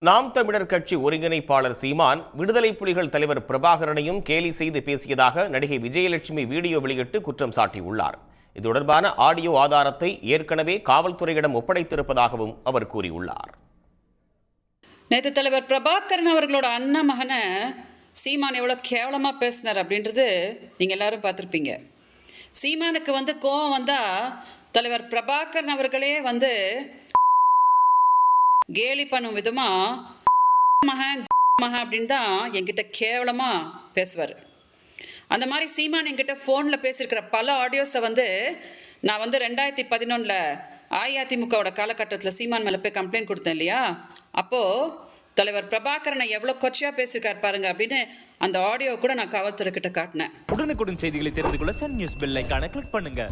நாம் தமிழர் கட்சி ஒருங்கிணைப்பாளர் சீமான் விடுதலை புலிகள் தலைவர் பிரபாகரனையும் கேலி செய்து பேசியதாக நடிகை விஜயலட்சுமி வீடியோ வெளியிட்டு குற்றம் சாட்டியுள்ளார். இது தொடர்பான ஆடியோ ஆதாரத்தை ஏற்கனவே காவல்துறையிடம் ஒப்படைத்திருப்பதாகவும் அவர் கூறியுள்ளார். நேற்று தலைவர் பிரபாகரன் அவர்களோட அண்ணா மகனை சீமான் எவ்வளோ கேவலமாக பேசினார் அப்படின்றது நீங்கள் எல்லாரும் பார்த்துருப்பீங்க. சீமானுக்கு கோவம் வந்தால் தலைவர் பிரபாகரன் அவர்களே கேலி பண்ணும் விதமாக மகன் அப்படின்னு தான் என்கிட்ட கேவலமாக பேசுவார். அந்த மாதிரி சீமான் என்கிட்ட ஃபோனில் பேசியிருக்கிற பல ஆடியோஸை நான் 2011 அஇஅதிமுகவோட காலகட்டத்தில் சீமான் மேலே போய் கம்ப்ளைண்ட் கொடுத்தேன் இல்லையா, அப்போது தலைவர் பிரபாகரனை எவ்வளோ கொச்சையாக பேசியிருக்காரு பாருங்க அப்படின்னு அந்த ஆடியோ கூட நான் காவல்துறை கிட்ட காட்டினேன். உடனுக்குடன் செய்திகளை தெரிந்து கொள்ள சன் நியூஸ் பெல் ஐகானை கிளிக் பண்ணுங்க.